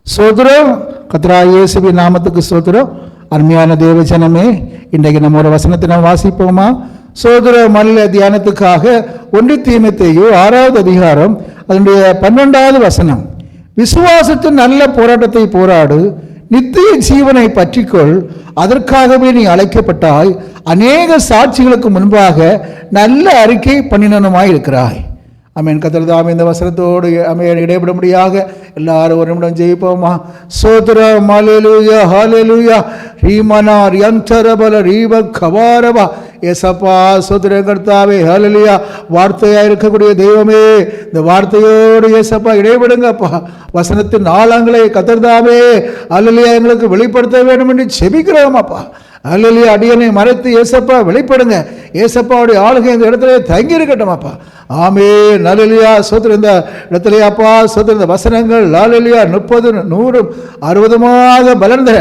சோதரம். கர்த்தராகிய இயேசுவின் நாமத்துக்கு சோதரம். அருமையான தேவ ஜனமே, இன்றைக்கு நம்ம ஒரு வசனத்தை நாம் வாசிப்போமா? சோதர மல்ல தியானத்துக்காக 1 தீமோத்தேயு 6வது அதிகாரம் அதனுடைய 12வது வசனம். விசுவாசத்தின் நல்ல போராட்டத்தை போராடு, நித்திய ஜீவனை பற்றிக்கொள், அதற்காகவே நீ அழைக்கப்பட்டாய், அநேக சாட்சிகளுக்கு முன்பாக நல்ல அறிக்கை பண்ணினனுமாய் இருக்கிறாய். அமேன். கர்த்தர் இந்த வசனத்தோடு அமேன் இடைபடும்படியாக எல்லாரும் ஒரு நிமிடம் ஜெயிப்போமா? சோதரம் ஹல்லேலூயா ஹல்லேலூயா ரீமனார் யந்தரபல ரீவ கவாரபா. ஏசப்பா சோதரம் கர்த்தாவே ஹல்லேலூயா. வார்த்தையாக இருக்கக்கூடிய தெய்வமே, இந்த வார்த்தையோடு ஏசப்பா இடைபடுங்கப்பா. வசனத்தின் ஆழங்களை கர்த்தர்தாவே ஹல்லேலூயா எங்களுக்கு வெளிப்படுத்த வேண்டும் என்று செபிக்கிறோமாப்பா. ஹல்லேலூயா. அடியனை மறைத்து ஏசப்பா வெளிப்படுங்க. ஏசப்பாவுடைய ஆளுகை இந்த இடத்துல தங்கி இருக்கட்டுமாப்பா. ஆமென். ஹல்லேலூயா. சோதரம் இந்த இடத்துல அப்பா சோதரம் இந்த வசனங்கள் ஹல்லேலூயா 30, 100, 60 பலர்ந்த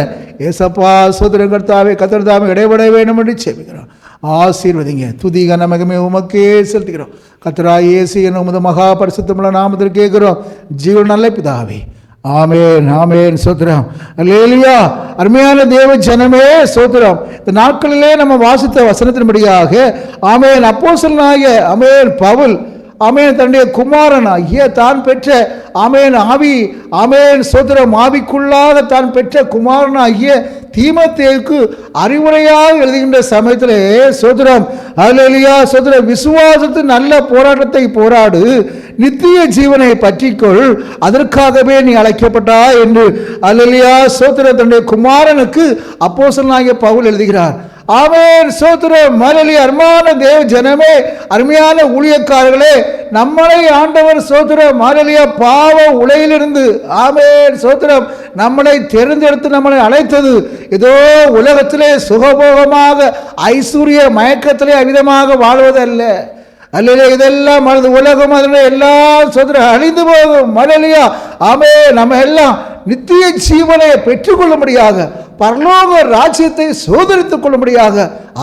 ஏசப்பா சோதரம் கர்த்தாவே கர்த்தர்தாமே இடைபட வேண்டும் என்று செபிக்கிறோம். ஆசீர்வதிங்க. துதி கன மகிமை உமக்கே செலுத்துகிறோம். கர்த்தராகிய இயேசு என்னும் உமது மகா பரிசுத்தமுள்ள நாமத்தில் கேட்கிறோம், ஜீவன் நல்ல பிதாவே. ஆமென் ஆமென். சோத்திரம். அல்லேலூயா. அருமையான தேவ ஜனமே சோத்திரம். இந்த நாட்களிலே நம்ம வாசித்த வசனத்தின்படியாக ஆமென் அப்போஸ்தலனாகிய ஆமென் பவுல் ஆமென் தன்னுடைய குமாரனாகிய தான் பெற்ற ஆமென் ஆவி ஆமென் சோத்திரம் ஆவிக்குள்ளாக தான் பெற்ற குமாரனாகிய தீமோத்தேயுக்கு அறிவுரையாக எழுதுகின்ற சமயத்திலே சோத்திரம் அல்லேலூயா சோத்திரம் விசுவாசத்தின் நல்ல போராட்டத்தை போராடு, நித்திய ஜீவனை பற்றிக்கொள், அதற்காகவே நீ அழைக்கப்பட்டாய் என்று அல்லேலூயா சோத்திரம் தன்னுடைய குமாரனுக்கு அப்போஸ்தலனாகிய பவுல் எழுதுகிறார். ஆமென் சோத்திரம் ஹல்லேலூயா. அருமையான தேவ ஜனமே, அருமையான ஊழியக்காரர்களே, நம்மளை ஆண்டவர் சோத்திரம் ஹல்லேலூயா பாவ உலகிலிருந்து ஆமென் சோத்திரம் நம்மளை தேர்ந்தெடுத்து நம்மளை அழைத்தது ஏதோ உலகத்திலே சுகபோகமாக ஐஸ்வர்ய மயக்கத்திலே அவிதமாக வாழ்வதல்ல. அல்லேலூயா. இதெல்லாம் மனது உலகம் அதில் எல்லாம் சோதரம் அழிந்து போகும். ஹல்லேலூயா. ஆமென். நம்ம எல்லாம் நித்திய ஜீவனை பெற்றுக்கொள்ளும்படியாக, பரலோக ராஜ்யத்தை சோதரித்துக் கொள்ளும்படியாக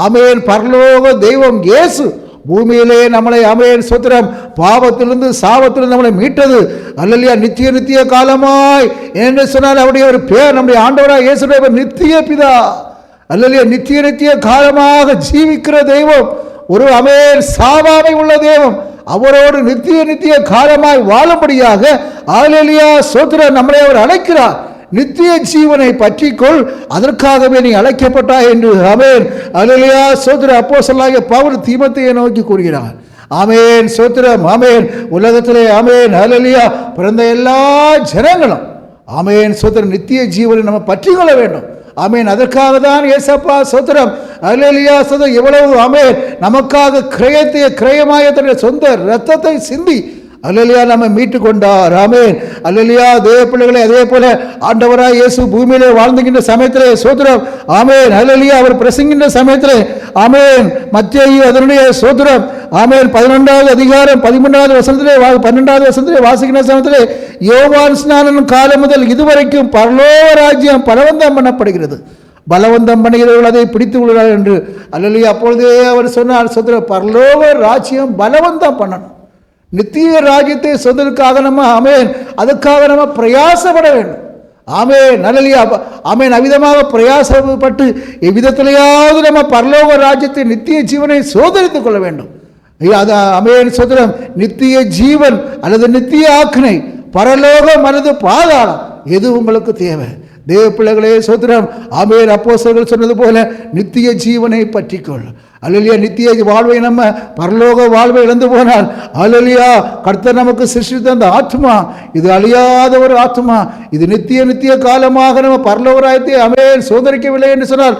ஆமென் பரலோக தெய்வம் இயேசு பூமியிலே நம்மளை ஆமென் சோத்திரம் பாவத்திலிருந்து சாபத்திலிருந்து நம்மளை மீட்டது. அல்லேலூயா. நித்திய காலமாய் என்று சொன்னால் அவருடைய ஒரு பேர் நம்முடைய ஆண்டவராக இயேசுடைய நித்திய பிதா. அல்லேலூயா. நித்திய காலமாக ஜீவிக்கிற தெய்வம், ஒரு ஆமென் சாவாமை உள்ள தெய்வம், அவரோடு நித்திய காலமாய் வாழும்படியாக அல்லேலூயா சோத்திரம் நம்மளை அவர் அழைக்கிறார். நித்திய ஜீவனை பற்றிக்கொள், அதற்காகவே நீ அழைக்கப்பட்டாய் என்று ஆமென் அல்லேலூயா சோத்திரம் அப்போஸ்தலனாகிய பவுல் தீமோத்தேயுவை நோக்கி கூறுகிறார். ஆமென் சோத்திரம். ஆமென். உலகத்திலே ஆமென் அல்லேலூயா பிறந்த எல்லா ஜனங்களும் ஆமென் சோத்திரம் நித்திய ஜீவனை நம்ம பற்றிக்கொள்ள வேண்டும். ஆமென். அதற்காக தான் ஏசப்பா சோத்திரம் அல்லேலூயா சோத்திரம் எவ்வளவு ஆமென் நமக்காக கிரயமாய தன்னுடைய சொந்த இரத்தத்தை சிந்தி அல்லேலூயா நம்ம மீட்டு கொண்டார். ஆமென் அல்லேலூயா. தேவ பிள்ளைகளை அதே போல ஆண்டவராய் இயேசு பூமியிலே வாழ்ந்துகின்ற சமயத்திலே சோத்திரம் ஆமென் அல்லேலூயா அவர் பிரசங்கின்ற சமயத்திலே ஆமென் மத்தேயு அதனுடைய சோத்திரம் ஆமென் 11வது அதிகாரம் 13வது வசனத்திலே 12வது வசனத்திலே வாசிக்கின்ற சமயத்திலே யோவான் ஸ்நானன் காலம் முதல் இதுவரைக்கும் பரலோக ராஜ்யம் பலவந்தம் பண்ணப்படுகிறது, பலவந்தம் பண்ணுகிறவர்கள் அதை பிடித்து கொள்கிறார் என்று அல்லேலூயா. அப்பொழுதே அவர் சொன்னார் சோத்திரம் பரலோக ராஜ்யம் பலவந்தம் பண்ணணும். நித்திய ராஜ்யத்தை சொந்ததுக்காக நம்ம ஆமென் அதுக்காக நம்ம பிரயாசப்பட வேண்டும். ஆமென் அல்லேலூயா. ஆமென். அவிதமாக பிரயாசப்பட்டு எவ்விதத்திலேயாவது நம்ம பரலோக ராஜ்யத்தை நித்திய ஜீவனை சோதரித்துக் கொள்ள வேண்டும். அது ஆமென் சோதரம் நித்திய ஜீவன் அல்லது நித்திய ஆக்கினை, பரலோகம் அல்லது பாதாளம், எது உங்களுக்கு தேவை? தேவ பிள்ளைகளே சோத்திரம் ஆமென் அப்போஸ்தலர்கள் சொன்னது போல நித்திய ஜீவனை பற்றிக்கொள். அல்லேலூயா. நித்திய வாழ்வை நம்ம பரலோக வாழ்வை இழந்து போனால் அல்லேலூயா கர்த்தர் நமக்கு சிருஷ்டித்த அந்த ஆத்மா இது அழியாத ஒரு ஆத்மா, இது நித்திய காலமாக நம்ம பரலோக ராஜ்யத்தை ஆமென் சோதரிக்கவில்லை என்று சொன்னால்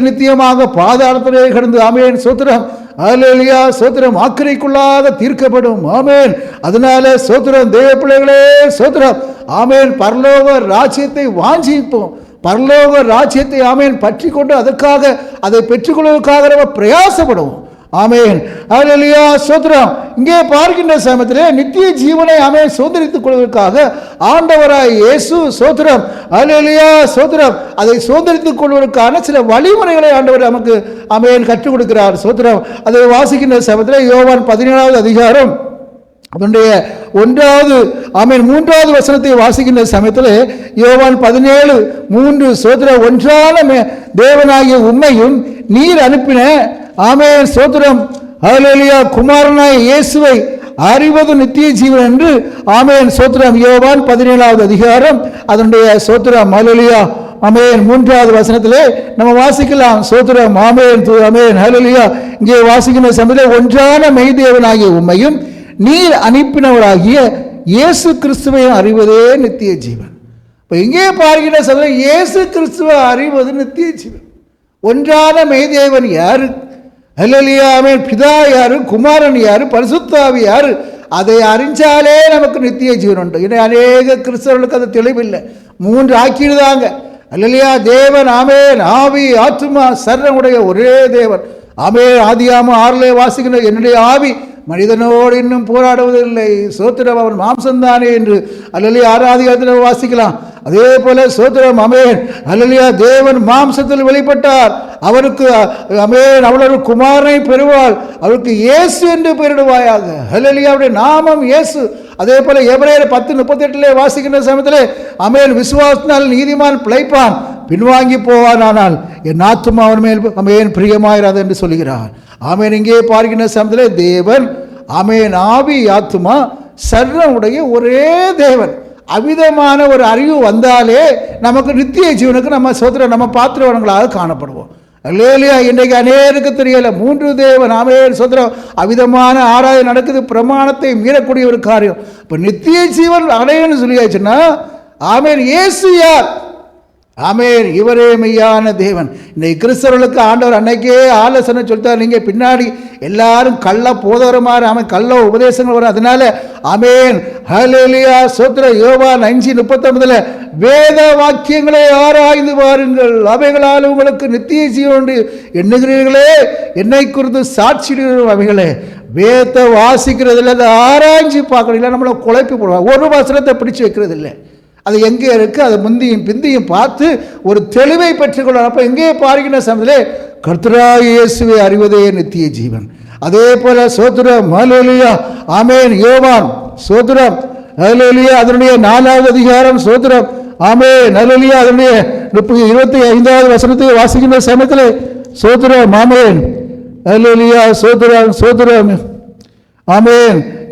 நித்தியமாக பாதாளத்திலே கிடந்து ஆமென் சோத்திரம் அல்லேலூயா சோத்திரம் ஆக்கினைக்குள்ளாக தீர்க்கப்படும். ஆமென். அதனால சோத்திரம் தேவ பிள்ளைகளே சோத்திரம் ஆமென் பரலோக ராஜ்யத்தை வாஞ்சிப்போம். பரலோக ராஜ்யத்தை ஆமென் பற்றி கொண்டு அதற்காக அதை பெற்றுக்கொள்வதற்காக நம்ம பிரயாசப்படுவோம். ஆமென் அல்லேலூயா சோத்திரம். இங்கே பார்க்கின்ற சமயத்திலே நித்திய ஜீவனை ஆமென் சுதந்திரித்துக் கொள்வதற்காக ஆண்டவராய் இயேசு சோத்திரம் அல்லேலூயா சோத்திரம் அதை சுதந்திரித்துக் கொள்வதற்கான சில வழிமுறைகளை ஆண்டவர் நமக்கு ஆமென் கற்றுக் கொடுக்கிறார். சோத்திரம் அதை வாசிக்கின்ற சமயத்திலே யோவான் 17வது அதிகாரம் அதனுடைய மூன்றாவது வசனத்தை வாசிக்கின்ற சமயத்தில் யோவான் 17:3 சோத்திரம் ஒன்றான தேவனாகிய உம்மையும் நீர் அனுப்பின சோத்திரம் ஹல்லேலூயா குமாரனாய இயேசுவை அறிவது நித்திய ஜீவன் என்று சோத்திரம் யோவான் 17வது அதிகாரம் அதனுடைய சோத்திரம் ஹல்லேலூயா 3வது வசனத்திலே நம்ம வாசிக்கலாம். சோத்திரம் ஹல்லேலூயா. இங்கே வாசிக்கின்ற சமயத்தில் ஒன்றான மெய்தேவனாகிய உம்மையும் நீர் அனுப்பினவராகிய இயேசு கிறிஸ்துவை அறிவதே நித்திய ஜீவன். இப்போ இங்கே பார்க்கின்ற சமயம் இயேசு கிறிஸ்துவை அறிவது நித்திய ஜீவன். ஒன்றான மெய்தேவன் யாரு? ஹல்லேலூயா. பிதா யாரு, குமாரன் யாரு, பரிசுத்த ஆவி யாரு? அதை அறிஞ்சாலே நமக்கு நித்திய ஜீவன் உண்டு. இன்னும் அநேக கிறிஸ்தவர்களுக்கு அது தெளிவில்லை. 3 ஆக்கிடுதாங்க. ஹல்லேலூயா. தேவன் ஆவி ஆத்துமா சரீரமுடைய ஒரே தேவன். ஆதியாகமம் 6 வாசிக்கின்ற என்னுடைய ஆவி மனிதனோடு இன்னும் போராடுவதில்லை, சோத்திரம் அவன் மாம்சம்தானே என்று ஹல்லேலூயா 6வது அதிகாரத்தில் வாசிக்கலாம். அதே போல சோத்திரம் ஹல்லேலூயா தேவன் மாம்சத்தில் வெளிப்பட்டார். அவருக்கு அவளோட குமாரனை பெறுவாள், அவருக்கு இயேசு என்று பெயரிடுவாயாக. ஹல்லேலூயா. அவருடைய நாமம் இயேசு. அதே போல எபிரேயர் 10:38 வாசிக்கின்ற சமயத்தில் விசுவாசத்தினால் நீதிமான் பிழைப்பான், பின்வாங்கி போவான், ஆனால் என் ஆத்துமா அவன் மேல் பிரியமாயிராது என்று சொல்கிறார். இங்கே பார்க்கின்ற சமயத்தில் தேவன் ஆவி ஆத்துமா சரீரமுடைய ஒரே தேவன். அவிதமான ஒரு அறிவு வந்தாலே நமக்கு நித்திய ஜீவனுக்கு நம்ம சோத்திரம் நம்ம பாத்திரவன்களாக காணப்படுவோம். அல்லேலூயா. இன்றைக்கு அநேருக்கு தெரியல 3 தேவன் சோத்திரம் அவிதமான ஆராய்ச்சி நடக்குது, பிரமாணத்தை மீறக்கூடிய ஒரு காரியம். இப்போ நித்திய ஜீவன் அடையன்னு சொல்லியாச்சுன்னா இயேசு யார்? இவரே மெய்யான தேவன். இன்றைக்கு கிறிஸ்தவர்களுக்கு ஆண்டவர் அன்னைக்கே ஆலோசனை சொல்லிட்டார், நீங்க பின்னாடி எல்லாரும் கள்ள போதவரமாறு கள்ள உபதேசங்கள் வரும், அதனால ஹல்லேலூயா சோத்திர யோவான் 5:39 வேத வாக்கியங்களை ஆராய்ந்து பாருங்கள், அவைகளால் உங்களுக்கு நித்திய ஜீவன் எண்ணுகிறீர்களே, என்னை குறித்து சாட்சிடுகிறோம். அவைகளே வேதத்தை வாசிக்கிறதில்ல, அதை ஆராய்ச்சி பார்க்கணும். இல்லை நம்மளை குழப்பி போடுவாங்க, ஒரு வசனத்தை பிடிச்சு வைக்கிறது இல்லை, அது எங்கே இருக்குது அது முந்தியும் பிந்தியும் பார்த்து ஒரு தெளிவை பெற்றுக்கொள்ளலாம். அப்போ எங்கே பார்க்கின்ற சமயத்தில் கர்த்தராகிய இயேசுவை அறிவதே நித்திய ஜீவன். அதே போல சோத்திரம் ஹல்லேலூயா யோவான் சோத்திரம் ஹல்லேலூயா அதனுடைய 4வது அதிகாரம் சோத்திரம் ஹல்லேலூயா அதனுடைய 25வது வசனத்தை வாசிக்கின்ற சமயத்தில் சோத்திரம் ஹல்லேலூயா சோத்திரம்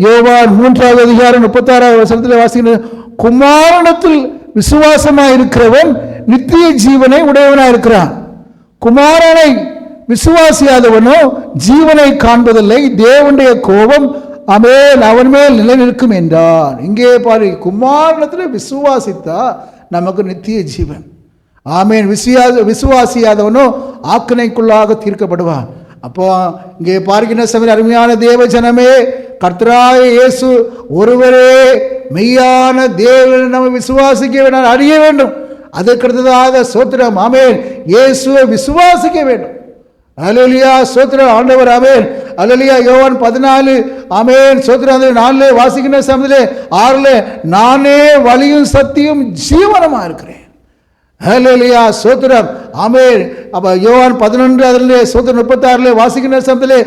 யோவான் 3வது அதிகாரம் 36வது வசனத்தில் வாசிக்கின்ற குமாரனத்தில் விசுவாசமாய் இருக்கிறவன் நித்திய ஜீவனை உடையவனாய் இருக்கிறான். குமாரனை விசுவாசியாதவனோ ஜீவனை காண்பதில்லை, தேவனுடைய கோபம் அவன் மேல் நிலை நிற்கும் என்றான். இங்கே பாரு, குமாரனத்தில் விசுவாசித்தா நமக்கு நித்திய ஜீவன். விசுவாசியாதவனோ ஆக்கினைக்குள்ளாக தீர்க்கப்படுவான். அப்போ இங்கே பார்க்கின்ற சமயம் அருமையான தேவ ஜனமே, கர்த்தராகிய இயேசு ஒருவரே மெய்யான தேவன் நம்ம விசுவாசிக்க வேண்டும், அறிய வேண்டும். அதற்கடுத்ததாக சோத்திரம் இயேசுவை விசுவாசிக்க வேண்டும். ஹல்லேலூயா சோத்திரம் ஆண்டவர் ஹல்லேலூயா யோவான் 14 சோத்திரம் 4 வாசிக்கின்ற சமயத்திலே 6 நானே வழியும் சத்தியம் ஜீவனமா இருக்கிறேன். ஹல்லேலூயா சோத்திரம் அப்ப யோவான் 11 அதிலே சோத்திரம் 36 வாசிக்கின்ற சமயத்திலே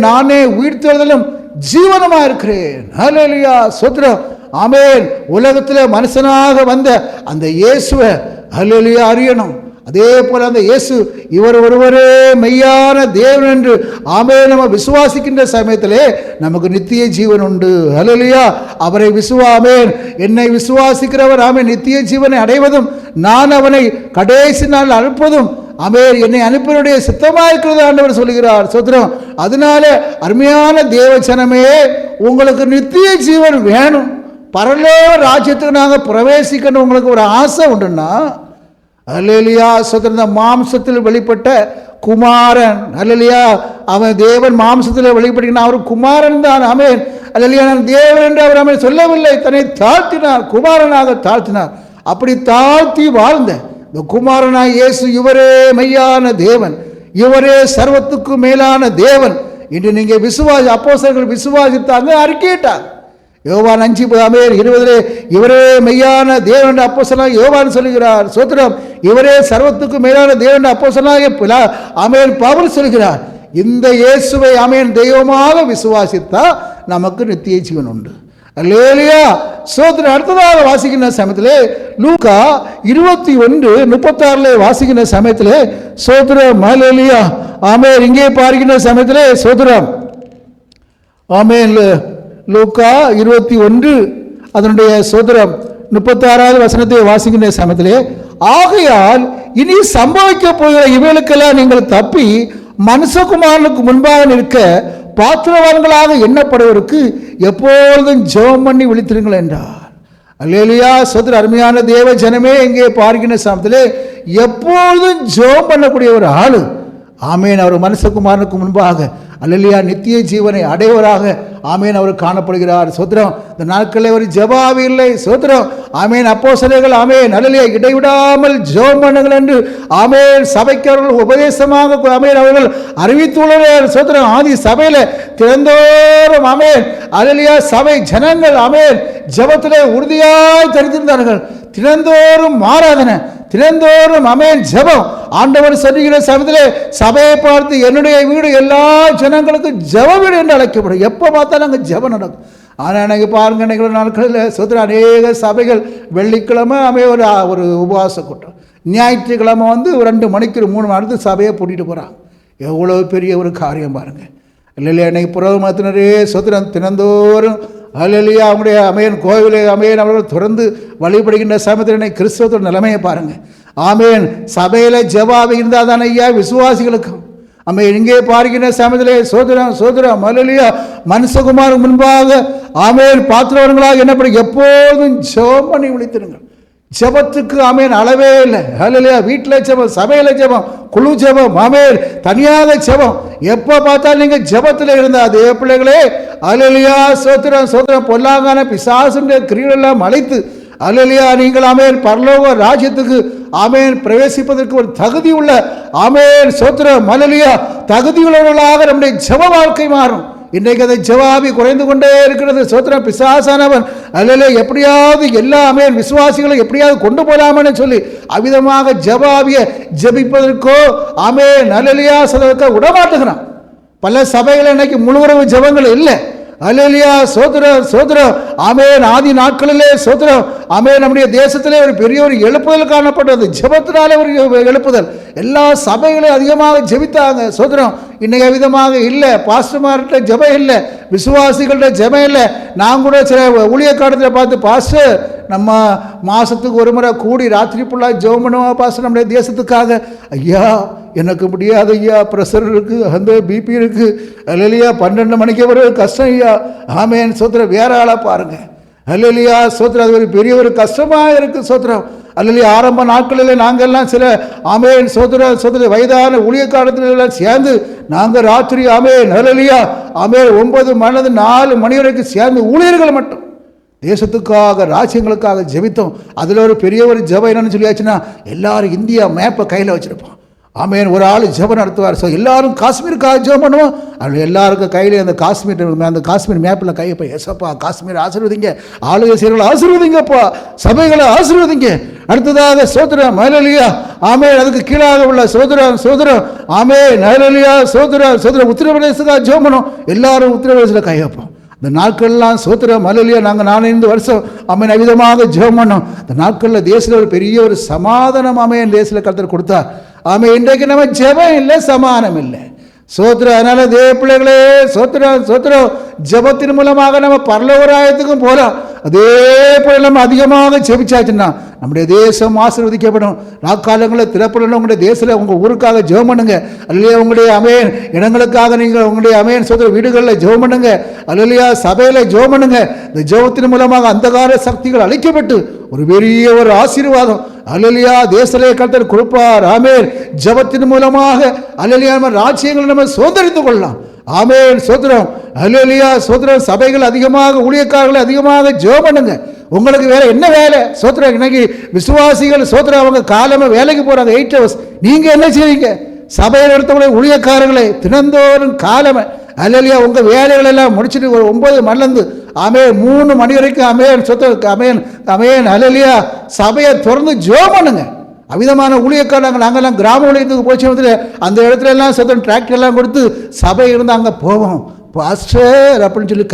நானே உயிர்த்தெழுதலும் ஜீவனமா இருக்கிறேன். ஹல்லேலூயா சோத்திரம் உலகத்தில் மனுஷனாக வந்த அந்த இயேசுவை ஹல்லேலூயா அறியணும். அதே போல அந்த இயேசு இவர் ஒருவரே மெய்யான தேவன் என்று நம்ம விசுவாசிக்கின்ற சமயத்திலே நமக்கு நித்திய ஜீவன் உண்டு. ஹல்லேலூயா. அவரை என்னை விசுவாசிக்கிறவர் நித்திய ஜீவனை அடைவதும் நான் அவனை கடைசி நாள் அனுப்பதும் என்னை அனுப்பினுடைய சித்தமாக இருக்கிறது ஆண்டவர் சொல்லுகிறார். சோத்திரம். அதனால அருமையான தேவச்சனமே, உங்களுக்கு நித்திய ஜீவன் வேணும், பரலோக ராஜ்யத்துக்கு நாங்கள் பிரவேசிக்கணும் உங்களுக்கு ஒரு ஆசை உண்டுன்னா ஹல்லேலூயா சோத்திரம் மாம்சத்தில் வெளிப்பட்ட குமாரன் ஹல்லேலூயா அவன் தேவன் மாம்சத்தில் வெளிப்பட்டான், அவர் குமாரன் தான். ஹல்லேலூயா தேவன் என்று அவர் சொல்லவில்லை, தன்னை தாழ்த்தினார், குமாரனாக தாழ்த்தினார். அப்படி தாழ்த்தி வாழ்ந்த இந்த குமாரனாய் இயேசு இவரே மெய்யான தேவன், இவரே சர்வத்துக்கு மேலான தேவன் என்று நீங்க அப்போஸ்தலர்கள் விசுவாசித்தாங்க, அறிக்கையிட்டார். யோவான் 5:20 இவரே மெய்யான தேவன் அப்போஸ்தலனாகிய யோவான் சொல்லுகிறார். சோத்திரம். இவரே சர்வத்துக்கு மேலான தேவன் அப்போஸ்தலனாகிய பவுல் சொல்கிறார். இந்த இயேசுவை தெய்வமாக விசுவாசித்தா நமக்கு நித்திய ஜீவன் உண்டு. அல்லேலூயா, ஸ்தோத்திரம். அடுத்ததாக வாசிக்கின்ற சமயத்திலே லூக்கா 21:36 வாசிக்கின்ற சமயத்திலே ஸ்தோத்திரம், அல்லேலூயா, ஆமென். இங்கே பார்க்கின்ற சமயத்திலே ஸ்தோத்திரம், ஆமென். லூக்கா 21 அதனுடைய ஸ்தோத்திரம் 36வது வசனத்தை வாசிக்கின்ற சமயத்திலே, ஆகையால் இனி சம்பவிக்க போகிற இவைகளுக்கெல்லாம் நீங்கள் தப்பி மனுஷகுமாரனுக்கு முன்பாக நிற்க பாத்திரவான்களாக எண்ணப்படுவதற்கு எப்பொழுதும் ஜெபம் பண்ணி விழித்திருங்கள் என்றார். அல்லேலூயா, ஸ்தோத்திரம். அருமையான தேவ ஜனமே, இங்கே பார்க்கின்ற சமயத்திலே எப்பொழுதும் ஜெபம் பண்ணக்கூடிய ஒரு ஆளு, ஆமேன், அவர் மனுஷகுமாரனுக்கு முன்பாக அல்லேலூயா நித்திய ஜீவனை அடைவராக ஆமேன் அவர் காணப்படுகிறார். ஸ்தோத்திரம். இந்த நாட்களில் ஒரு ஜெபாவி இல்லை. ஸ்தோத்திரம். ஆமேன். அப்போஸ்தலர்கள் ஆமேன் அல்லேலூயா இடைவிடாமல் ஜெபம் பண்ணுங்கள் என்று ஆமேன் சபைக்கு அவர்கள் உபதேசமாக ஆமேன் அவர்கள் அறிவித்துள்ளனர். ஸ்தோத்திரம். ஆதி சபையில திறந்தோறும் ஆமேன் அல்லேலூயா சபை ஜனங்கள் ஆமேன் ஜெபத்திலே உறுதியாய் தெரிந்திருந்தார்கள். தினந்தோறும் ஆராதனை, தினந்தோறும் ஆமென் ஜெபம். ஆண்டவர் சொல்லுகிற சமயத்திலே சபையை பார்த்து என்னுடைய வீடு எல்லா ஜனங்களுக்கும் ஜெப வீடு என்று அழைக்கப்படும். எப்போ பார்த்தாலும் அங்கே ஜெபம் நடக்கும். ஆனால் எனக்கு பாருங்க, அன்றைக்கு நாட்களில் சுத்திர அநேக சபைகள் வெள்ளிக்கிழமை ஒரு உபவாச கூட்டம், ஞாயிற்றுக்கிழமை 2 மணிக்கு 3 மணி நேரத்துக்கு சபையை பூட்டிட்டு போகிறாங்க. எவ்வளோ பெரிய ஒரு காரியம் பாருங்கள். இல்லையா, இன்னைக்கு புறவு மதத்தினரே சுத்திரம் தினந்தோறும் அல்லேலூயா அவங்களுடைய அமேன் கோவிலை அமேன் அவர்கள் தொடர்ந்து வழிபடுகின்ற சமயத்தில் கிறிஸ்தவத்தோட நிலைமையை பாருங்கள். ஆமேன். சபையில் ஜெபாவி இருந்தால் தானே ஐயா விசுவாசிகளுக்கும் ஆமேன். இங்கே பார்க்கின்ற சமயத்திலே சோதரம் சோதரம் அல்லேலூயா மனுஷகுமாருக்கு முன்பாக ஆமேன் பாத்திரவர்களாக என்னப்படும் எப்போதும் ஜெபம் பண்ணி விழித்திருங்கள். ஜெபத்துக்கு ஆமேன் அளவே இல்லை. அல்லேலூயா, வீட்டில் ஜெபம், சபையில் ஜெபம், குழு ஜெபம், ஆமேன் தனியாக ஜெபம். எப்போ பார்த்தாலும் நீங்கள் ஜெபத்தில் இருந்தால் அதே பிள்ளைகளே அல்லேலூயா சோத்திரம் சோத்திரம் பொல்லாங்கான பிசாசுடைய கிரியெல்லாம் அழைத்து அல்லேலூயா நீங்கள் ஆமேன் பரலோக ராஜ்யத்துக்கு ஆமேன் பிரவேசிப்பதற்கு ஒரு தகுதி உள்ள ஆமேன் சோத்திரம் அல்லேலூயா தகுதியுள்ளவர்களாக நம்முடைய ஜெப வாழ்க்கை மாறும். இன்றைக்கு அதை ஜெபாவி குறைந்து கொண்டே இருக்கிறது. சோத்திரம். பிசாசானவன் அல்லேலூயா எப்படியாவது எல்லா ஆமேன் விசுவாசிகளை எப்படியாவது கொண்டு போகலாமன்னு சொல்லி அவ்விதமாக ஜெபாவியை ஜெபிப்பதற்கோ ஆமேன் அல்லேலூயா சிலருக்கு விடமாட்டுகிறான். பல சபைகள் இன்னைக்கு முழுவரவு ஜெபங்கள் இல்லை. அல்லேலூயா சோத்திரம் சோத்திரம் ஆமேன். ஆதி நாட்களிலே சோத்திரம் ஆமேன் நம்முடைய தேசத்திலே ஒரு பெரிய ஒரு எழுப்புதல் காணப்பட்டது. ஜெபத்தினாலே ஒரு எழுப்புதல். எல்லா சபைகளையும் அதிகமாக ஜெபித்தாங்க. சோத்திரம். இன்னைக்கு விதமாக இல்லை. பாஸ்டர்மார்கிட்ட ஜெபம் இல்லை, விசுவாசிகள்கிட்ட ஜெபம் இல்லை. நான் கூட சில ஊழியக்காரத்தில் பார்த்து, பாஸ்டர் நம்ம மாதத்துக்கு ஒரு முறை கூடி ராத்திரி ஃபுல்லாக ஜெபம் பண்ணுவோம் பாஸ்டர் நம்முடைய தேசத்துக்காக. ஐயா எனக்கு முடியாது ஐயா, ப்ரெஷர் இருக்குது, அந்த பிபி இருக்குது, அல்லேலூயா 12 மணிக்கு வர கஷ்டம் ஐயா. ஆமேன் சோத்திரம். வேற ஆளாக பாருங்கள். அல்லேலூயா சோத்திரம். அது ஒரு பெரிய ஒரு கஷ்டமாக இருக்குது. சோத்திரம். அல்லேலூயா ஆரம்ப நாட்களில் நாங்கள்லாம் சில ஆமேன் சோத்திரம் சோத்திர வயதான ஊழியக்காரத்திலாம் சேர்ந்து நாங்கள் ராத்திரி ஆமேன் அல்லேலூயா ஆமேன் 9 மணி 4 மணி வரைக்கும் சேர்ந்து ஊழியர்கள் மட்டும் தேசத்துக்காக ராஜ்யங்களுக்காக ஜெபித்தோம். அதில் ஒரு பெரிய ஒரு ஜெபம் என்னன்னு சொல்லியாச்சுன்னா, எல்லாரும் இந்தியா மேப்பை கையில் வச்சுருப்போம். ஆமேன். ஒரு ஆள் ஜெபம் நடத்துவார். ஸோ எல்லாரும் காஷ்மீருக்காக ஜெபம் பண்ணுவோம். அது எல்லாருக்கும் கையில் அந்த காஷ்மீர் மேப்பில் கையப்பா எசப்பா காஷ்மீர் ஆசீர்வதிங்க, ஆளுகை செய்கிறவங்களை ஆசீர்வதிங்கப்பா, சபைகளை ஆசீர்வதிங்க. அடுத்ததாக சோத்திரம் அல்லேலூயா ஆமேன். அதுக்கு கீழாக உள்ள சோத்திரம் சோத்திரம் ஆமேன் அல்லேலூயா சோத்திரம் சோத்திரம் உத்தரப்பிரதேசத்துக்காக ஜெபம் பண்ணுவோம். எல்லாரும் உத்தரப்பிரதேசத்தில் கையப்போம். இந்த நாட்கள்லாம் சோத்திரம் அல்லேலூயா நாங்கள் 4 வருஷம் ஆமேன் அவிதமாக ஜெபம் பண்ணோம். இந்த நாட்களில் தேசத்தில் ஒரு பெரிய ஒரு சமாதானம் ஆமேன் தேசத்தில் கர்த்தர் கொடுத்தார். ஆமாம். இன்றைக்கு நம்ம ஜெபம் இல்லை, சமாதானம் இல்லை. சோத்திரம். அதனால தேவ பிள்ளைகளே சோத்திரம் சோத்திரம் ஜெபத்தின் மூலமாக நம்ம பரலோகராயத்துக்கும் போகலாம். அதே போல நம்ம அதிகமாக ஜெபிச்சாச்சுன்னா நம்முடைய தேசம் ஆசீர்வதிக்கப்படும். நாட்காலங்களில் திறப்படணும். உங்களுடைய தேசத்தில் உங்கள் ஊருக்காக ஜெபம் பண்ணுங்க. அல்லையா உங்களுடைய அமேன் இடங்களுக்காக நீங்கள் உங்களுடைய அமேன் சோதர வீடுகளில் ஜெபம் பண்ணுங்க. அல்லையா சபையில் ஜெபம் பண்ணுங்க. இந்த ஜெபத்தின் மூலமாக அந்தகார சக்திகள் அழிக்கப்பட்டு ஒரு பெரிய ஒரு ஆசீர்வாதம் அல்லேலூயா தேசத்திலே கர்த்தர் கொடுப்பார். ஆமேன். ஜெபத்தின் மூலமாக அல்லேலூயா நம்ம ராஜ்யங்களை நம்ம சுதந்தரித்துக் கொள்ளலாம். ஆமேன் சோத்திரம் அல்லேலூயா சோத்திரம். சபைகள் அதிகமாக ஊழியக்காரர்கள் அதிகமாக ஜெபம் பண்ணுங்க. உங்களுக்கு வேற என்ன வேலை? சோத்திரம். இன்னைக்கு விசுவாசிகள் சோத்திரம் அவங்க காலமாக வேலைக்கு போறாங்க 8 hours. நீங்க என்ன செய்வீங்க? சபையில் எடுத்தவங்களே ஊழியக்காரர்களே தினந்தோறும் காலமை அல்லேலூயா உங்க வேலைகள் எல்லாம் முடிச்சுட்டு ஒரு 9 மணிலேருந்து ஆமேன் 3 மணி வரைக்கும் ஆமேன் சொத்த ஆமேன் ஆமேன் அல்லேலூயா சபையை திறந்து ஜெபம் பண்ணுங்க. அவிதமான ஊழியக்காரங்க நாங்கள்லாம் கிராம ஊழியத்துக்கு போச்சு அந்த இடத்துல எல்லாம் சொத்தம் டிராக்டர் எல்லாம் கொடுத்து சபை இருந்து அங்கே பாஸ்டர் அப்படின்னு சொல்லி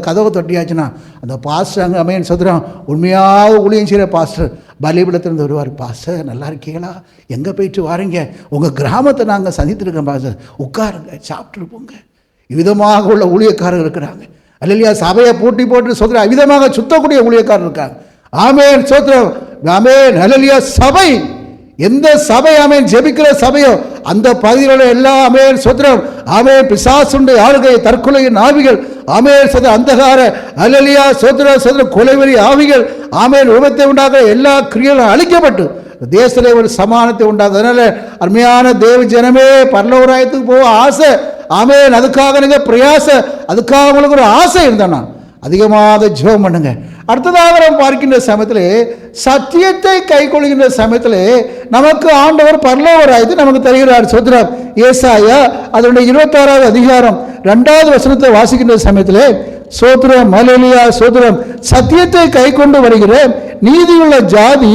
கதவை தொட்டியாச்சுன்னா அந்த பாஸ்டர் அங்கே அமேன் சோதரம் உண்மையாக ஊழியம் செய்கிற பாஸ்டர் பலிபீடத்திலிருந்து வருவார். பாஸ்டர் நல்லா இருக்கீங்களா, எங்கே போயிட்டு வாரீங்க, உங்கள் கிராமத்தை நாங்கள் சந்தித்துருக்கோம் பாஸ்டர், உட்காருங்க சாப்பிட்டு போங்க. இவ்விதமாக உள்ள ஊழியக்காரர் இருக்கிறாங்க. அல்லையா, சபையை பூட்டி போட்டு சோதரம் அவ்விதமாக சுத்தக்கூடிய ஊழியக்காரர் இருக்காங்க. ஆமேன் சோதரம், ஆமேன். அல்லையா, சபை எந்த சபை ஆமேன் ஜெபிக்கிற சபையோ அந்த பகுதியில் எல்லாம் ஆமேன் சோதரம் ஆமேன் பிசாசுண்டு ஆளுகை தற்கொலையின் ஆவிகள் ஆமேன் சோதர அந்தகார அல்லலியா சோதர சோதர கொலைவெறி ஆவிகள் ஆமேன் விபத்தை உண்டாக எல்லா கிரியைகளும் அழிக்கப்பட்டு தேசத்திலே ஒரு சமானத்தை உண்டாகும். அதனால அருமையான தேவ ஜனமே, பரலோகராயத்துக்கு போக ஆசை ஆமேன், அதுக்காக நீங்கள் பிரயாச, அதுக்காக உங்களுக்கு ஒரு ஆசை இருந்தானா அதிகமாக ஜெபம் பண்ணுங்க. அடுத்ததாக நாம் பார்க்கின்ற சமயத்தில் சத்தியத்தை கை கொள்கின்ற சமயத்தில் நமக்கு ஆண்டவர் பரலோகராயத்தை நமக்கு தருகிறார். சோதரம் ஏசாயா அதனுடைய 26வது அதிகாரம் 2வது வசனத்தை வாசிக்கின்ற சமயத்தில் சோதரம் மலேலியா சோதரம் சத்தியத்தை கை கொண்டு வருகிற நீதியுள்ள ஜாதி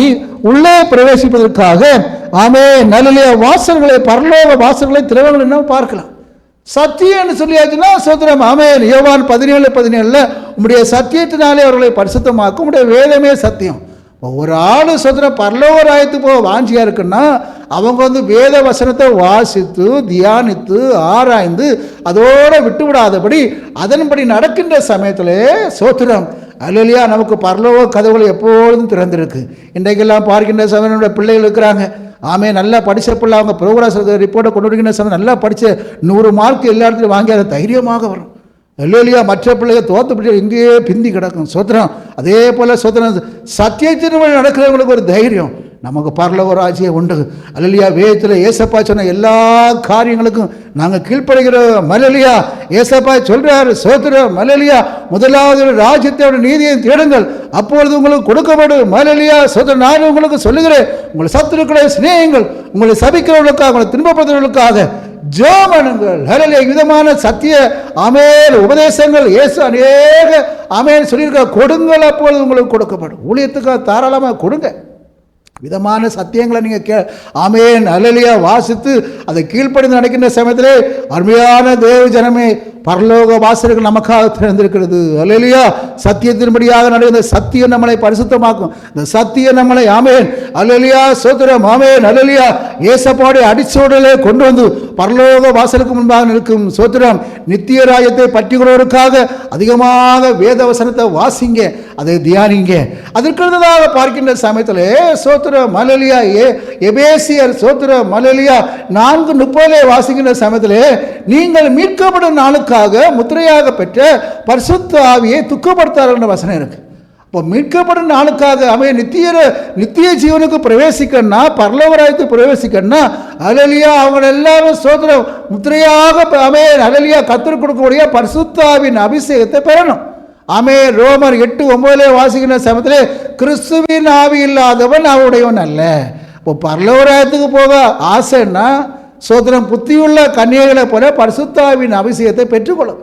உள்ளே பிரவேசிப்பதற்காக ஆமே நல்ல வாசல்களை பரலோக வாசல்களை திறவுகள் என்ன பார்க்கலாம். சத்தியம்னு சொல்லியாச்சுன்னா சோதரம் ஆமேன். யோவான் 17:17 உம்முடைய சத்தியத்தினாலே அவர்களை பரிசுத்தமாக்கும், உம்முடைய வேதமே சத்தியம். ஒரு ஆள் சோதரம் பரலோகராயத்துக்கு போக வாஞ்சியா இருக்குன்னா அவங்க வேத வசனத்தை வாசித்து தியானித்து ஆராய்ந்து அதோடு விட்டு விடாதபடி அதன்படி நடக்கின்ற சமயத்தில் சோத்திரம் அல்லையா நமக்கு பரலோக கதவுகள் எப்பொழுதும் திறந்திருக்கு. இன்றைக்கெல்லாம் பார்க்கின்ற சமயம் பிள்ளைகள் இருக்கிறாங்க ஆமே, நல்லா படித்த பிள்ளை அவங்க ப்ரோக்ரஸ் ரிப்போர்ட்டை கொண்டு வருகின்ற சமயம் நல்லா படித்த 100 மார்க் எல்லா இடத்துலையும் வாங்கி அதை தைரியமாக வரும். இல்லையா, மற்ற பிள்ளைகள் தோற்று பிள்ளை இங்கேயே பிந்தி கிடக்கும். சோத்திரம் அதே போல் சோத்திரம் சத்தியத்தின் வழி நடக்கிறவங்களுக்கு ஒரு தைரியம், நமக்கு பரலோக ராஜ்யம் உண்டு. அல்லையா, வேதத்தில் ஏசப்பா சொன்ன எல்லா காரியங்களுக்கும் நாங்கள் கீழ்ப்படுகிறோம். மலலியா ஏசப்பா சொல்றாரு சோத்திரம் மலலியா, முதலாவது ராஜ்யத்தோட நீதியை தேடுங்கள் அப்பொழுது உங்களுக்கு கொடுக்கப்படும். மலலியா சோத்திரம் நான் உங்களுக்கு சொல்லுகிறேன், உங்களை சத்துருக்களை சிநேகிங்கள், உங்களை சபிக்கிறவர்களுக்காக உங்களை துன்பப்படுத்துவர்களுக்காக ஜெபம். ஹல்லேலூயா. விதமான சத்திய ஆமேன் உபதேசங்கள் இயேசு அநேக ஆமேன் சொல்லியிருக்க கொடுங்கள் அப்பொழுது உங்களுக்கு கொடுக்கப்படும். ஊழியத்துக்காக தாராளமாக கொடுங்க. விதமான சத்தியங்களை நீங்கள் ஆமேன் ஹல்லேலூயா வாசித்து அதை கீழ்ப்படிந்து நடக்கின்ற சமயத்திலே அருமையான தேவ ஜனமே பரலோக வாசல்கள் நமக்காக திறந்திருக்கிறது. ஹல்லேலூயா. சத்தியத்தின்படியாக நடக்கிற சத்தியம் நம்மளை பரிசுத்தமாக்கும். இந்த சத்தியம் நம்மளை ஆமேன் ஹல்லேலூயா சோத்திரம் ஆமேன் ஹல்லேலூயா ஏசப்பாவுடைய அடிச்சோடலே கொண்டு வந்து பரலோக வாசலுக்கு முன்பாக நிற்கும். சோத்திரம் நித்திய ராஜ்யத்தை பற்றிக்கிறவருக்காக அதிகமாக வேத வசனத்தை வாசிங்க, அதை தியானிங்க. அதற்கடுத்ததாக பார்க்கின்ற சமயத்தில் சோத்திரம் ஹல்லேலூயா எபேசியர் சோத்திரம் ஹல்லேலூயா 4:30 வாசிக்கின்ற சமயத்தில் நீங்கள் மீட்கப்படும் நாளுக்கு முத்திரையாக பெற்ற பரிசுத்த ஆவியை துக்கப்படுத்தார்கள் வசனம் இருக்கு. இப்போ மீட்கப்படும் நாளுக்காக அவன் நித்திய ஜீவனுக்கு பிரவேசிக்கணும்னா பரலோகராயத்துக்கு பிரவேசிக்கணும்னா ஹல்லேலூயா அவங்க எல்லாரும் சோதரம் முத்திரையாக அவன் ஹல்லேலூயா கர்த்தருக்கு கொடுக்கக்கூடிய பரிசுத்த ஆவியின் அபிஷேகத்தை பெறணும். ஆமே ரோமர் 8:9 வாசிக்கிற சமயத்தில் கிறிஸ்துவின் ஆவி இல்லாதவன் அவருடையவன் அல்ல. இப்போ பரலோகராயத்துக்கு போக ஆசைன்னா சோதரம் புத்தியுள்ள கன்னிகைகளை போல பரிசுத்தாவின் அபிஷேகத்தை பெற்றுக்கொள்ளும்.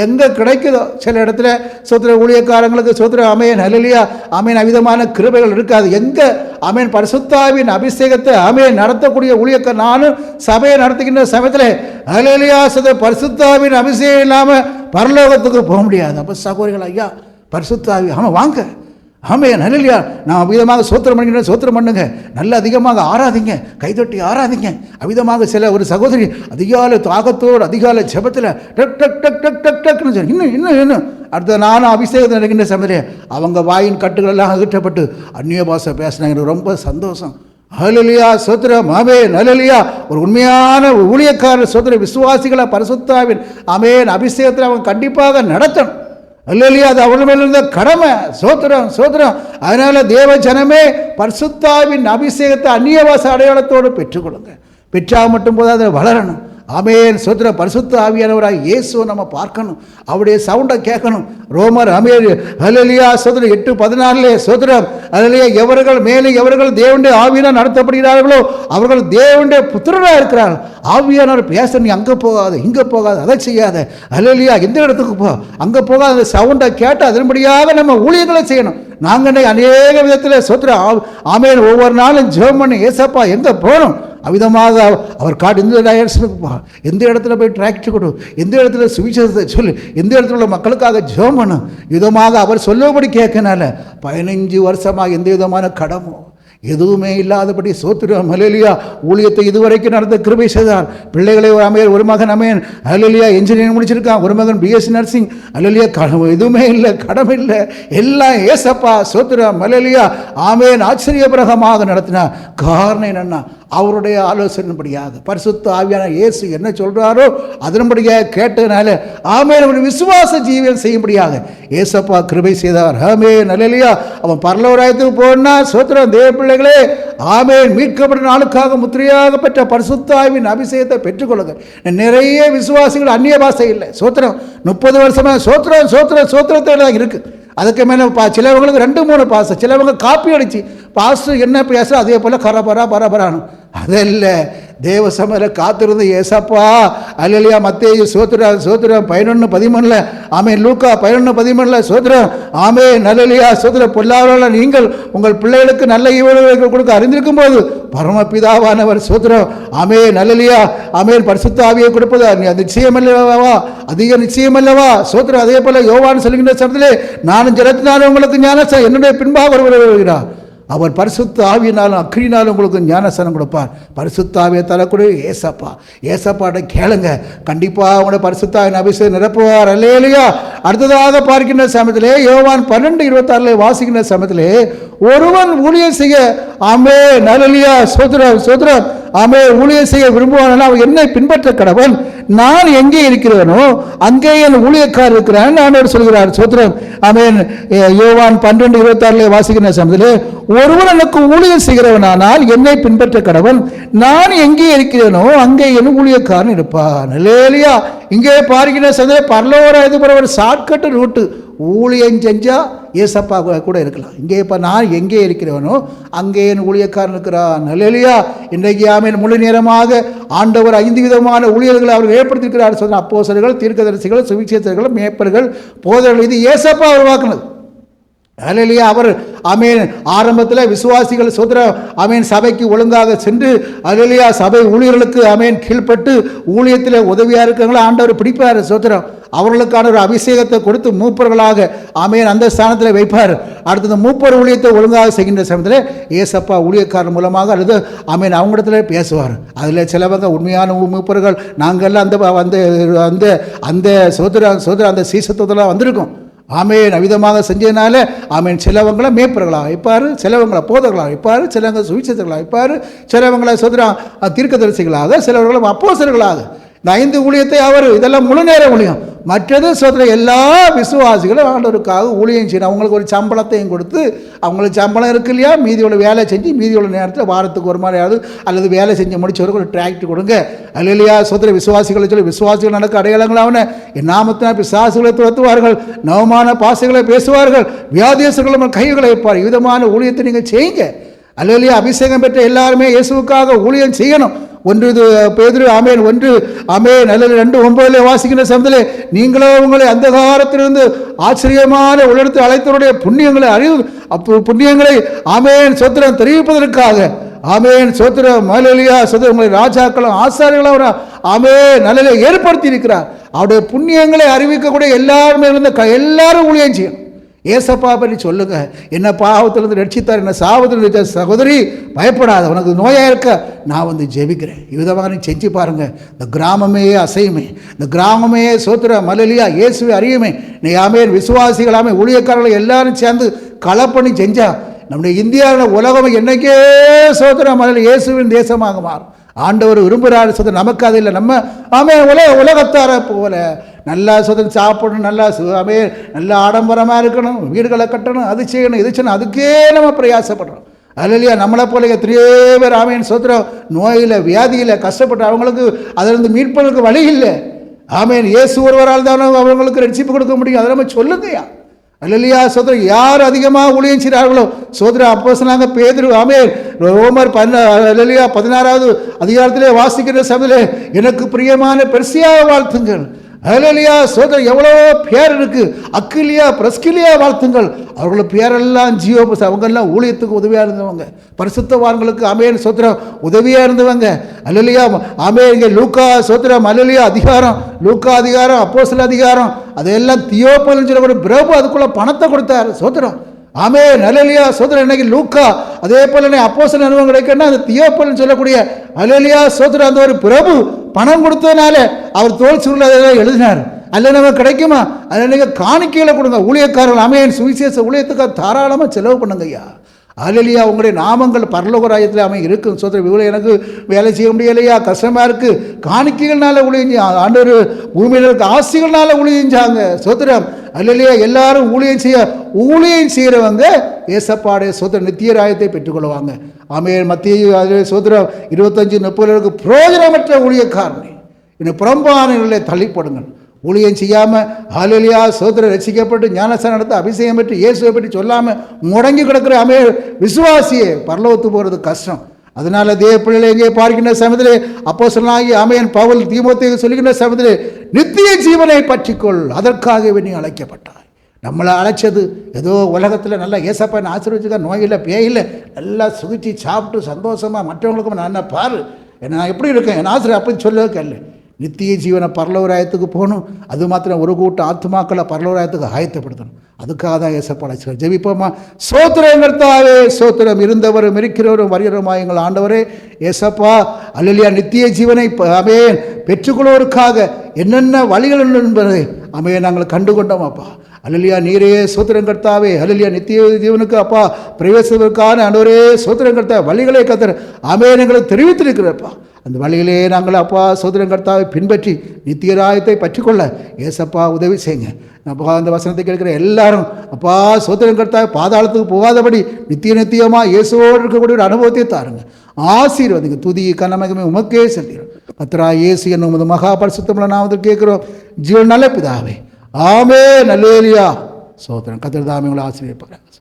எங்கே கிடைக்குதோ சில இடத்துல சோத்திர ஊழியக்காரங்களுக்கு சோத்திர ஆமேன் ஹல்லேலூயா ஆமேன் அவிதமான கிருபைகள் இருக்காது. எங்கே ஆமேன் பரிசுத்தாவின் அபிஷேகத்தை ஆமேன் நடத்தக்கூடிய ஊழியக்கார நானும் சபையை நடத்துகின்ற சமயத்தில் ஹல்லேலூயா பரிசுத்தாவின் அபிஷேகம் இல்லாமல் பரலோகத்துக்கு போக முடியாது. அப்போ சகோதரிகள் ஐயா பரிசுத்தாவி ஆமாம் வாங்க ஆமேன் ஹல்லேலூயா நான் அவிதமாக சோத்திரம் பண்ணுகிறேன், சோத்திரம் பண்ணுங்க, நல்ல அதிகமாக ஆராதிங்க, கைதொட்டி ஆராதிங்க. அவிதமாக சில ஒரு சகோதரி அதிகாலை தாகத்தோடு அதிகாலை ஜெபத்தில் டக் டக் டக் டக் டக் டக்னு சொல்லி இன்னும் அடுத்த நானும் அபிஷேகத்தில் நடக்கின்ற சமயத்தில் அவங்க வாயின் கட்டுகள் எல்லாம் அகற்றப்பட்டு அந்நிய பாஷை பேசினாங்க. ரொம்ப சந்தோஷம். ஹல்லேலூயா சோத்திரம் ஆமேன் ஹல்லேலூயா. ஒரு உண்மையான ஊழியக்காரர் சோத்திர விசுவாசிகளை பரிசுத்தாவின் ஆமேன் அபிஷேகத்தில் அவங்க கண்டிப்பாக நடத்தணும். அல்லேலூயா அது அவர்கள் மேல இருந்த கடமை. சோத்திரம் சோத்திரம். அதனால தேவ ஜனமே பரிசுத்தாவின் அபிஷேகத்தை அந்நியவாச அடையாளத்தோடு பெற்றுக்கொள்ளுங்க. பெற்றா மட்டும் போது அதை வளரணும். ஆமேன் சோத்திர பரிசுத்த ஆவியானவராக இயேசுவை நம்ம பார்க்கணும், அவருடைய சவுண்டை கேட்கணும். ரோமர் ஆமேன் ஹல்லேலூயா சோத்திரம் 8:14 சோத்திரம் ஹல்லேலூயா எவர்கள் மேலே எவர்கள் தேவனுடைய ஆவியினால் நடத்தப்படுகிறார்களோ அவர்கள் தேவனுடைய புத்திரராக இருக்கிறார்கள். ஆவியானவர் பேச நீ அங்கே போகாது இங்கே போகாது அதை செய்யாத ஹல்லேலூயா எந்த இடத்துக்கு போ அங்கே போகாத அந்த சவுண்டை கேட்டு அதன்படியாக நம்ம ஊழியங்களை செய்யணும். நாங்கள் அநேக விதத்தில் சோத்திரம் ஆமேன் ஒவ்வொரு நாளும் ஜெபம் பண்ணி ஏசப்பா எங்கே போகணும் அவ்விதமாக அவர் காட்டு எந்த டைரக்ஷனுக்கு போ, எந்த இடத்துல போய் டிராக்டர் கொடு, எந்த இடத்துல சுவிசேஷத்தை சொல்லு, எந்த இடத்துல உள்ள மக்களுக்காக ஜெபம் பண்ணு, விதமாக அவர் சொல்லபடி கேட்கனால 15 வருஷமாக எந்த விதமான கடமோ எதுவுமே இல்லாதபடி சோத்திரம் ஹல்லேலூயா ஊழியத்தை இதுவரைக்கும் நடந்த கிருபை செய்தார். பிள்ளைகளை ஒரு மகன் அமேன் ஹல்லேலூயா இன்ஜினியரிங் முடிச்சிருக்கான், ஒரு மகன் பிஎஸ்சி நர்சிங் ஹல்லேலூயா. எதுவுமே இல்லை, கடமை இல்லை, எல்லாம் ஏசப்பா சோத்திரம் ஹல்லேலூயா ஆமேன் ஆச்சரியபிரகமாக நடத்தினார். காரணம் என்னன்னா அவருடைய ஆலோசனைப்படியாக பரிசுத்த ஆவியான இயேசு என்ன சொல்றாரோ அதன்படியாக கேட்டதுனால ஆமேன் அவருடைய விசுவாச ஜீவியம் செய்யும்படியாக ஏசப்பா கிருபை செய்தார். ஆமேன் ஹல்லேலூயா. அவன் பரலோகத்துக்கு போனா சோத்திரம் தேவ பிள்ளைகளே ஆமேன் மீட்கப்பட்ட நாளுக்காக முத்திரையாக பெற்ற பரிசுத்த ஆவியின் அபிஷேகத்தை பெற்றுக்கொள்ளுங்க. நிறைய விசுவாசிகள் அந்நிய பாஷை இல்லை, சோத்திரம் 30 வருஷமா சோத்திரம் சோத்திரம் சோத்திரத்தோட தான் இருக்கு. அதுக்கு மேலே சிலவங்களுக்கு 2-3 பாச, சிலவங்க காப்பி அடிச்சு பாஸ்டர் என்ன பேச அதே போல் கரபரா பரபரானும். அதல்ல தேவ சமையல காத்திருந்து ஏசப்பா அல்லையா மத்தேயு சோத்திரம் சோத்திரம் 11:13 ஆமேன், லூக்கா 11:13 சோத்திரம் ஆமேன் அல்லையா சோத்திரம் பொல்லாதவர்களான நீங்கள் உங்கள் பிள்ளைகளுக்கு நல்ல ஈவுகள் கொடுக்க அறிந்திருக்கும் போது பரமபிதாவானவர் சோத்திரம் ஆமேன் அல்லையா ஆமேன் பரிசுத்த ஆவியை கொடுப்பது நிச்சயம் அல்லவா, அதிக நிச்சயம் அல்லவா சோத்திரம். அதே போல யோவான் சொல்லுகின்ற சமயத்திலே நானும் ஜலத்தினாலும் உங்களுக்கு ஞானஸ்நானம் என்னுடைய பின்பாக வருகிறார், அவர் பரிசுத்த ஆவியினாலும் அக்கினினாலும் உங்களுக்கு ஞானஸ்நானம் கொடுப்பார். பரிசுத்த ஆவியை தரக்கூடிய ஏசப்பா, ஏசப்பாட்ட கேளுங்க, கண்டிப்பாக அவங்களோட பரிசுத்த ஆவியின் அபிஷேகம் நிரப்புவார். அல்லேலூயா. அடுத்ததாக பார்க்கின்ற சமயத்திலே யோவான் 12:26 வாசிக்கின்ற சமயத்திலே ஒருவன் ஊழியம் செய்ய ஆமே நல்லலியா சோதரம் சோதரம் ஆமே ஊழியம் செய்ய விரும்புவான் அவன் என்னை பின்பற்ற கடவன், நான் எங்கே இருக்கிறவனோ அங்கே என் ஊழியக்காரர் இருக்கிறான் நான் சொல்கிறார் சோதரம். ஆமேன். யோவான் 12:26 வாசிக்கின்ற சமயத்திலே ஒருவன் எனக்கு ஊழியம் செய்கிறவனானால் என்னை பின்பற்ற கடவன், நான் எங்கே இருக்கிறேனோ அங்கே என் ஊழியக்காரன் இருப்பான். அல்லேலூயா. இங்கே பார்க்கிற சமயத்தில் பரலோக ஒரு ஷார்ட்கட் ரூட்டு, ஊழியம் செஞ்சா ஏசப்பா கூட இருக்கலாம். இங்கே இப்போ நான் எங்கே இருக்கிறவனோ அங்கே என் ஊழியக்காரன் இருக்கிறான். அல்லேலூயா. இன்றைக்கு ஆமேன் முழு நேரமாக ஆண்டவர் 5 விதமான ஊழியர்களை அவர் ஏற்படுத்தியிருக்கிறார். சொன்ன அப்போஸ்தலர்கள், தீர்க்கதரிசிகள், சுவிசேஷகர்கள், மேய்ப்பர்கள், போதகர்கள், இது ஏசப்பா உருவாக்குனது. அல்லேலூயா. அவர் ஆமேன் ஆரம்பத்தில் விசுவாசிகள் சோதர ஆமேன் சபைக்கு ஒழுங்காக சென்று அல்லேலூயா சபை ஊழியர்களுக்கு ஆமேன் கீழ்பட்டு ஊழியத்தில் உதவியாக இருக்கிறவங்கள ஆண்டவர் பிடிப்பார் சோதரம். அவர்களுக்கான ஒரு அபிஷேகத்தை கொடுத்து மூப்பர்களாக ஆமேன் அந்த ஸ்தானத்தில் வைப்பார். அடுத்தது மூப்பர் ஊழியத்தை ஒழுங்காக செய்கின்ற சமயத்தில் ஏசப்பா ஊழியக்காரர் மூலமாக அல்லது ஆமேன் அவங்களிடத்துல பேசுவார். அதில் சிலவங்க உண்மையான மூப்பர்கள் நாங்கள்லாம் அந்த அந்த அந்த சோதர சோதர அந்த சீசத்துவத்தில் வந்திருக்கோம். ஆமேன் அவிதமாக செஞ்சதுனால ஆமேன் சிலவங்களை மேய்ப்பர்களாக வைப்பார், சிலவங்களை போதர்களாக வைப்பார், சிலவங்க சுவிசேஷர்களாக வைப்பார், சிலவங்களை சோதரா தீர்க்கதரிசிகளாக, சிலவர்களும் அப்போஸ்தலர்களாக. இந்த 5 ஊழியத்தை அவர் இதெல்லாம் முழு நேர ஊழியம். மற்றது சோதர எல்லா விசுவாசிகளும் ஆண்டவருக்காக ஊழியம் செய்யணும். அவங்களுக்கு ஒரு சம்பளத்தையும் கொடுத்து அவங்களுக்கு சம்பளம் இருக்கு இல்லையா, மீதியோட வேலை செஞ்சு மீதியோட நேரத்தில் வாரத்துக்கு ஒரு மாதிரியாவது அல்லது வேலை செஞ்சு முடிச்சவருக்கு ஒரு டிராக்டர் கொடுங்க. அல்லையா சோதர விசுவாசிகளை சொல்லி விசுவாசிகள் நடக்க அடையாளங்களான என் நாமத்தினால் பிசாசுகளை துரத்துவார்கள், நவமான பாசைகளை பேசுவார்கள், வியாதியஸ்தர்கள் கைகளை வைப்பார். விதமான ஊழியத்தை நீங்கள் செய்யுங்க. அல்லையா அபிஷேகம் பெற்ற எல்லாருமே இயேசுவுக்காக ஊழியம் செய்யணும். 1 பேதுரு ஆமேன் 1 ஆமேன் அல்லது 2:9 வாசிக்கின்ற சமயத்திலே நீங்களோ உங்களை அந்த காலத்திலிருந்து ஆச்சரியமான உலகத்தில் அழைத்தவருடைய புண்ணியங்களை ஆமேன் சோத்திரம் தெரிவிப்பதற்காக ஆமேன் சோத்திரம் அல்லேலூயா சோத்திரம் உங்களை ராஜாக்களும் ஆசாரியர்களும் ஆமேன் நல்ல ஏற்படுத்தி இருக்கிறார். அவருடைய புண்ணியங்களை அறிவிக்கக்கூடிய எல்லாருமே இருந்த எல்லாரும் ஊழியம் செய்யும். ஏசப்பா பற்றி சொல்லுங்க, என்ன பாவத்திலிருந்து ரட்சித்தார், என்ன சாவத்திலிருந்து சகோதரி பயப்படாத, உனக்கு நோயாக இருக்க நான் வந்து ஜெபிக்கிறேன். இவ்விதமாக நீ செஞ்சு பாருங்க. இந்த கிராமமே அசையுமே, இந்த கிராமமே சோத்திர மலலியா இயேசுவை அறியுமே. நீ ஆமேன் விசுவாசிகளாமே ஊழியக்காரர்களை எல்லாரும் சேர்ந்து கலப்பணி செஞ்சா நம்முடைய இந்தியாவில் உலகம் என்னைக்கே சோத்திர மலல் இயேசுவின் தேசமாக மாறும். ஆண்டவர் விரும்புகிறார் சொல்ல நமக்கு அது இல்லை. நம்ம ஆமே உலகத்தார போல நல்லா சொதம் சாப்பிடணும், நல்லா ஆமே நல்லா ஆடம்பரமாக இருக்கணும், வீடுகளை கட்டணும், அது செய்யணும், இது செய்யணும், அதுக்கே நம்ம பிரயாசப்படுறோம். அல்லையா நம்மளை போல எத்தனையோ பேர் ஆமேன் சோத்திரம் நோயில் வியாதியில் கஷ்டப்பட்டு அவங்களுக்கு அதிலிருந்து மீட்பதற்கு வழி இல்லை. ஆமேன் இயேசு ஒருவரால் தான் அவங்களுக்கு ரட்சிப்பு கொடுக்க முடியும். அதை நம்ம சொல்லுங்கய்யா. அல்லையா சோதரர் யார் அதிகமாக ஊழியம் செய்கிறார்களோ சோதர அப்போஸ்தலனாக பேதுரு ஆமேன் ரோமர் 16வது அதிகாரத்திலே வாசிக்கிற சபையிலே எனக்கு பிரியமான பெர்சியா வாழ்த்துங்கள். ஹல்லேலூயா சோதரன். எவ்வளவோ பேர் இருக்கு. அக்கிலியா பிரிஸ்கிலியா வாழ்த்துங்கள். அவர்கள பேரெல்லாம் ஜீவோபஸ், அவங்கெல்லாம் ஊழியத்துக்கு உதவியாக இருந்தவங்க, பரிசுத்தவான்களுக்கு ஆமென் சோத்திரம் உதவியாக இருந்தவங்க. ஹல்லேலூயா ஆமென். இங்கே லூக்கா சோத்திரம் ஹல்லேலூயா அதிகாரம், லூக்கா அதிகாரம், அப்போஸ்தல அதிகாரம், அதையெல்லாம் தியோப்பல்னு சொல்லக்கூடிய பிரபு அதுக்குள்ள பணத்தை கொடுத்தார். சோத்திரம் ஆமென் ஹல்லேலூயா சோத்திரம். இன்னைக்கு லூக்கா அதே போல அப்போஸ்தல அனுபவம் கிடைக்கணும்னா அந்த தியோப்பல்னு சொல்லக்கூடிய ஹல்லேலூயா சோத்திரம் அந்த ஒரு பிரபு பணம் கொடுத்ததுனால அவர் தோல் சுருள் எழுதினார். அல்ல நம்ம கிடைக்குமா? அதில் நீங்கள் காணிக்கையில் கொடுங்க. ஊழியக்காரர்கள் ஆமென் சுவிசேஷ ஊழியத்துக்காக தாராளமாக செலவு பண்ணுங்க ஐயா. ஹல்லேலூயா. உங்களுடைய நாமங்கள் பரலோக ராஜ்யத்தில் அவன் இருக்கும். சோத்திரம் இவ்வளோ எனக்கு வேலை செய்ய முடியலையா, கஷ்டமாக இருக்குது, காணிக்கைகள்னால ஊழியம் ஆண்டவர் பூமியில் இருக்க ஆசைகள்னால ஊழியஞ்சாங்க. சோத்திரம் ஹல்லேலூயா. எல்லாரும் ஊழியம் செய்கிறவங்க ஏசப்பாடைய சோத்திரம் நித்திய ராஜ்யத்தை பெற்றுக்கொள்வாங்க. ஆமென். மத்திய அதில் சோத்திரம் 25-30 பிரயோஜனமற்ற ஊழியக்காரனை இன்னும் புறம்பானவர்களை தள்ளிப்படுங்கள். ஊழியம் செய்யாமல் ஹல்லேலூயா சோத்திரம் ரசிக்கப்பட்டு ஞானஸ்நானம் நடத்த அபிஷேகம் பெற்று இயேசுவை பற்றி சொல்லாமல் முடங்கி கிடக்கிற விசுவாசியே பரலோகத்துக்கு போகிறது கஷ்டம். அதனால தேவ பிள்ளைகளை எங்கே பார்க்கின்ற சமயத்திலே அப்போஸ்தலனாகிய ஆமென் பவுல் தீமோத்தேயுக்கு சொல்லுகின்ற சமயத்திலே நித்திய ஜீவனை பற்றிக்கொள், அதற்காகவே நீ அழைக்கப்பட்டாய். நம்மளை அழைச்சது ஏதோ உலகத்தில் நல்லா ஏசப்பான்னு ஆசீர்வதிச்சுக்க, நோயில் பேயில் நல்லா சுகிச்சு சாப்பிட்டு சந்தோஷமாக மற்றவங்களுக்கும் நான் என்ன பாரு நான் எப்படி இருக்கேன் என் ஆசிரியர் அப்படி சொல்லவே இல்லை. நித்திய ஜீவனை பரலோராயத்துக்கு போகணும். அது மாத்திரம் ஒரு கூட்டம் ஆத்துமாக்களை பரலோராயத்துக்கு ஆயத்தப்படுத்தணும். அதுக்காக தான் ஏசப்பா அழைச்சிருக்கார். ஜெபிப்போமா. சோத்திரம் கர்த்தாவே சோத்திரம். இருந்தவரும் இருக்கிறவரும் வருகிறவருமாய் எங்கள் ஆண்டவரே ஏசப்பா ஹல்லேலூயா. நித்திய ஜீவனை ஆமென் பெற்றுக்கொள்வதற்காக என்னென்ன வழிகள் என்பதை ஆமென் நாங்கள் கண்டுகொண்டோம் அப்பா. ஹல்லேலூயா. நீரே சோத்திரம் கர்த்தாவே ஹல்லேலூயா. நித்திய ஜீவனுக்கு அப்பா பிரவேசத்திற்கான ஆண்டவரே சோத்திரம் கர்த்தா வழிகளை கர்த்தர் ஆமென் எங்களுக்கு தெரிவித்திருக்கிறப்பா. அந்த வழியிலே நாங்கள் அப்பா சோத்திரம் கர்த்தாவை பின்பற்றி நித்திய ராஜ்யத்தை பற்றிக்கொள்ள ஏசப்பா உதவி செய்யுங்க. அப்பா அந்த வசனத்தை கேட்கிற எல்லாரும் அப்பா சோத்திரம் கர்த்தாவை பாதாளத்துக்கு போகாதபடி நித்தியமாக இயேசுவோடு இருக்கக்கூடிய ஒரு அனுபவத்தை தாருங்க. ஆசீர்வதிங்க. துதி கனமகமே உமக்கே செலுத்துகிறோம். கர்த்தரா இயேசு என்னும் உமது மகா பரிசுத்தமுள்ள நாமத்தில் கேட்கிறோம் ஜீவன் நல்ல பிதாவே. ஆமென் ஹல்லேலூயா. சோத்திரம். கர்த்தர் தாமே உங்களை ஆசீர்வதிப்பார்.